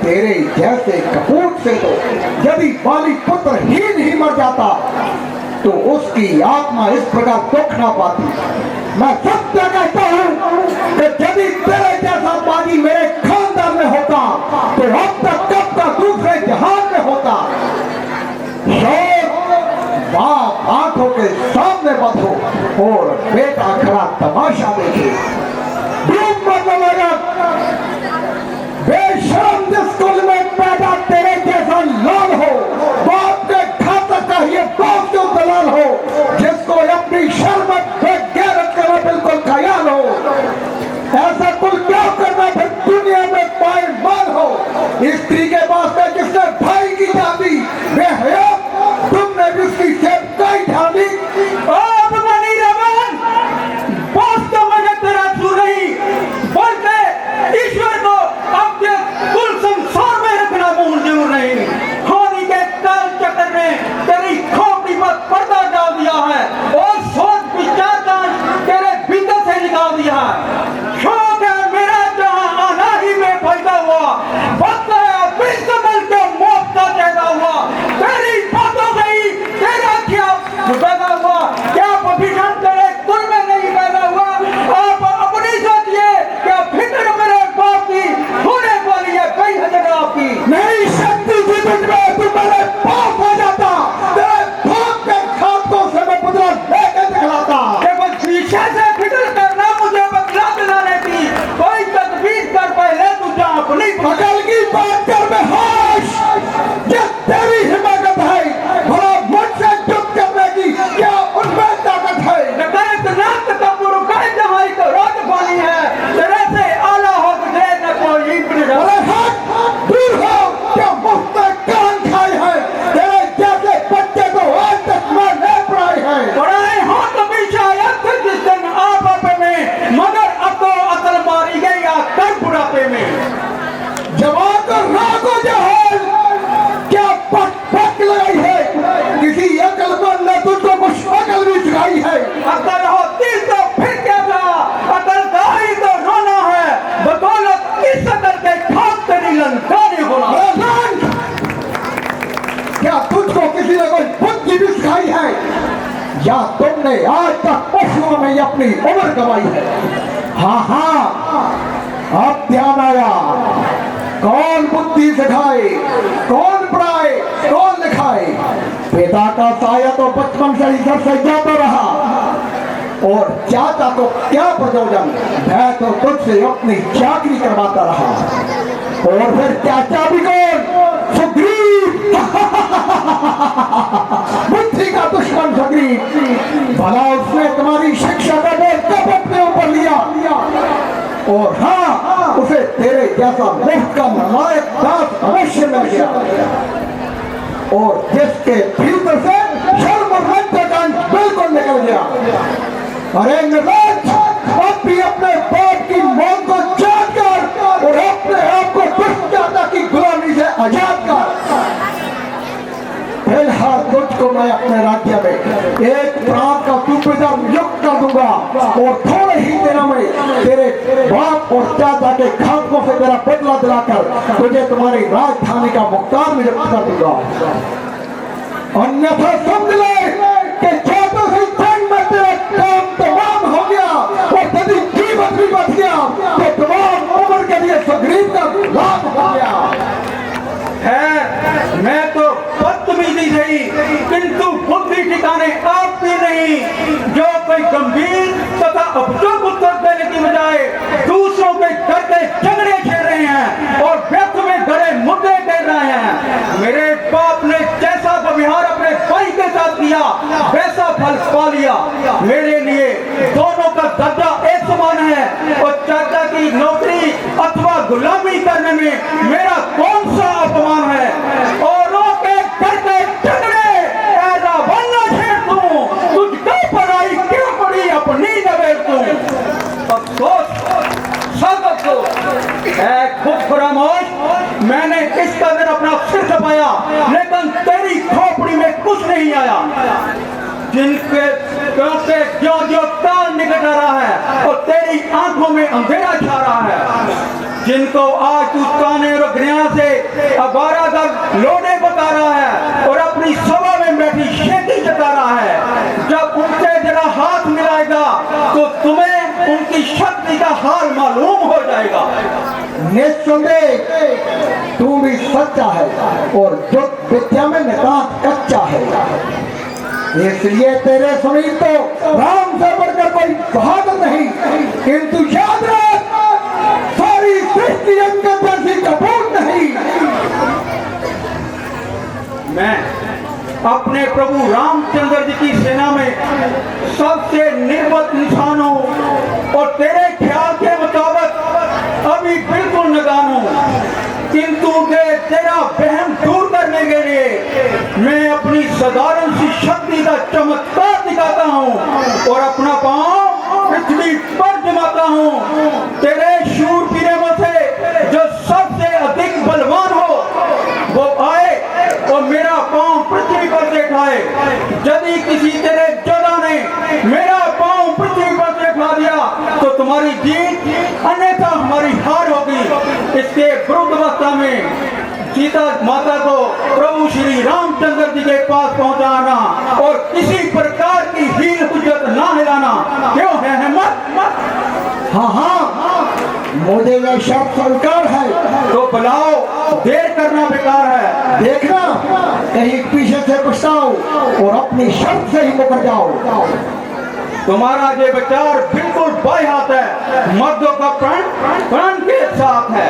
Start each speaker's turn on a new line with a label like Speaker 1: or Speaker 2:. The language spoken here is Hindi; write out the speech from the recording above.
Speaker 1: तेरे जैसे कपूत से तो यदि बाली पुत्र ही मर जाता तो उसकी आत्मा इस प्रकार दुख ना पाती। मैं सत्य कहता हूं कि यदि तेरे जैसा बागी मेरे खानदान में होता तो अब तक कब का दूसरे जहान में होता। बाप आंखों के सामने बधो और बेटा खड़ा तमाशा देखे। बेशर्म जिस कुल में पैदा तेरे जैसा लाल हो, बाप के घातक का ये बाप जो दलाल हो, जिसको अपनी शर्मत गैरत करना बिल्कुल ख्याल हो, ऐसा कुल क्या करना फिर दुनिया में पाए माल हो। स्त्री के वास्ते जिसने भाई की जाती बेहया, तुमने भी उसकी सेवकाई ढाली।
Speaker 2: ईश्वर को अपने कुल संसार में रखना मंजूर नहीं। हानि के काल चक्कर में तेरी खोपड़ी पर पर्दा डाल दिया है और सोच विचार का तेरे भीतर से निकाल दिया है। शौक है मेरा जहां आना ही में पैदा हुआ, वक्त है बिस्मिल के मौत का पैदा हुआ। तेरी बातों से ही तेरा क्या पैदा हुआ, क्या पफिशन तेरे कुल में नहीं पैदा हुआ। आप अपनी सोचिए क्या फिक्र मेरे बाप की होने वाली है कई हजार आपकी
Speaker 1: नहीं। शक्ति की में तुम मेरे बाप हो जाता, तेरे बाप के खातों से मैं पुतला लेके दिखलाता।
Speaker 2: केवल पीछे से फिक्र करना मुझे बदला दिलाने की कोई तदबीर कर पहले तुझे अपनी
Speaker 1: अकल की बात कर में होश। जब तेरी हिम्मत है भला मुझसे चुप करने की, क्या उनमें ताकत है।
Speaker 2: तो रोज पानी है तेरे से आला हो तुझे न कोई
Speaker 1: दूर हो, क्या मुफ्त में कान खाए हैं। तेरे जैसे बच्चे को आज तक मैं नहीं पढ़ाए हैं।
Speaker 2: पढ़ाए हो तो भी शायद जिस दिन आप में, मगर अब तो अकल मारी गई कर बुढ़ापे में।
Speaker 1: जवान को रागो जहाल क्या पट लगाई है। किसी अकलमंद ने तुझको कुछ अकल भी सिखाई है।
Speaker 2: अकल होती तो फिर क्या था, अकल दाई तो रोना है। बदौलत इस अकल के खाक तेरी लंकाने होना।
Speaker 1: क्या तुझको किसी ने कोई बुद्धि भी सिखाई है, या तुमने आज तक पशुओं में अपनी उम्र गवाई है। हाँ, अब ध्यान आया। कौन बुद्धि सिखाए, कौन पढ़ाए, कौन लिखाए। पिता का साया तो बचपन से ही सबसे ज्यादा रहा, और चाचा को क्या प्रयोजन, मैं तो तुझसे अपनी चाकरी करवाता रहा। और फिर चाचा भी कौन, सुग्रीव। बुद्धि का दुश्मन सुग्रीव। भला उसने तुम्हारी शिक्षा का बोझ कब अपने ऊपर लिया। और हाँ, उसे तेरे जैसा मुफ्त का नालायक दास अवश्य मिल गया, और जिसके भीतर से शर्म और लज्जा का अंश बिल्कुल निकल गया। अरे निर्लज्ज, अब भी अपने बाप की मौत को चाट कर और अपने आप को दुष्ट चाचा की गुलामी से आजाद कर। फिलहाल तुझको मैं अपने राज्य में एक प्रांत का सूबेदार नियुक्त कर दूंगा, और थोड़े ही दिनों में तेरे बाप और चाचा के खातों से तेरा बदला दिलाकर तुझे तुम्हारी राजधानी का मुख्तार नियुक्त कर दूंगा। अन्यथा समझ ले कि चाचा से जंग में तेरा काम तमाम हो गया, और तेरी जीवन भी बच गया, तो तमाम उम्र के लिए सुग्रीव का लाभ हो गया
Speaker 2: है। मैं तो बदतमीजी सही, किंतु बुद्धि ठिकाने आपकी नहीं। जो कोई गंभीर तथा उपयुक्त उत्तर देने की बजाय दूसरों के करके झगड़े छेड़ रहे हैं और व्यर्थ में गड़े मुद्दे कर रहे हैं। मेरे बाप ने जैसा व्यवहार अपने भाई के साथ किया वैसा फल पा लिया। मेरे लिए दोनों का दर्जा एक समान है, और चाचा की नौकरी अथवा गुलामी करने में मेरा कौन सा अपमान है। औरों के करके झगड़े ऐसा बनना छेड़ दूं, तुझको पढ़ाई क्यों पड़ी अपनी नवेल तू। अफसोस, सब अफसोस है। खुद फरामोश, मैंने इस कदर अपना सिर छपाया, लेकिन तेरी खोपड़ी में कुछ नहीं आया। जिनके क्योंकि जो जो काल निकट आ रहा है और तेरी आंखों में अंधेरा छा रहा है। जिनको आज तू ताने और गृह से 12 लोने बता रहा है और अपनी सभा में बैठी शेखी जता रहा है, जब उनसे जरा हाथ मिलाएगा तो तुम्हें उनकी शक्ति का हाल मालूम हो जाएगा।
Speaker 1: निस्संदेह तू भी सच्चा है और जो विद्या में नितांत कच्चा है, इसलिए तेरे समीप तो राम से बढ़कर कोई बहादुर नहीं। किंतु याद रख, सारी सृष्टि अंगद जैसी कपूर नहीं।
Speaker 2: मैं अपने प्रभु रामचंद्र जी की सेना में सबसे निर्बत इंसान हूं और तेरे ख्याल के मुताबिक अभी बिल्कुल नादान हूं, किंतु तेरा वहम दूर करने के लिए मैं अपनी साधारण सी शक्ति का चमत्कार दिखाता हूं और अपना पांव पृथ्वी पर जमाता हूं। तेरे शूर वीरों से जो सबसे अधिक बलवान हो वो आए और मेरा पांव पृथ्वी पर से उठाए। यदि किसी तेरे योद्धा ने मेरा पांव पृथ्वी पर से उठा दिया तो तुम्हारी जीत, अन्यथा हमारी हार होगी। इसके विरुद्ध अवस्था में सीता माता को प्रभु श्री रामचंद्र जी के पास पहुंचाना और किसी प्रकार की हील हुज्जत ना हिलाना, क्यों है हिम्मत?
Speaker 1: हाँ हाँ, मुझे यह शर्त स्वीकार है।
Speaker 2: तो बुलाओ, देर करना बेकार है।
Speaker 1: देखना कहीं पीछे से पछताओ और अपनी शर्त से ही मुकर जाओ।
Speaker 2: तुम्हारा ये विचार बिल्कुल बाई हाथ है, मर्दों का प्राण प्राण के साथ है।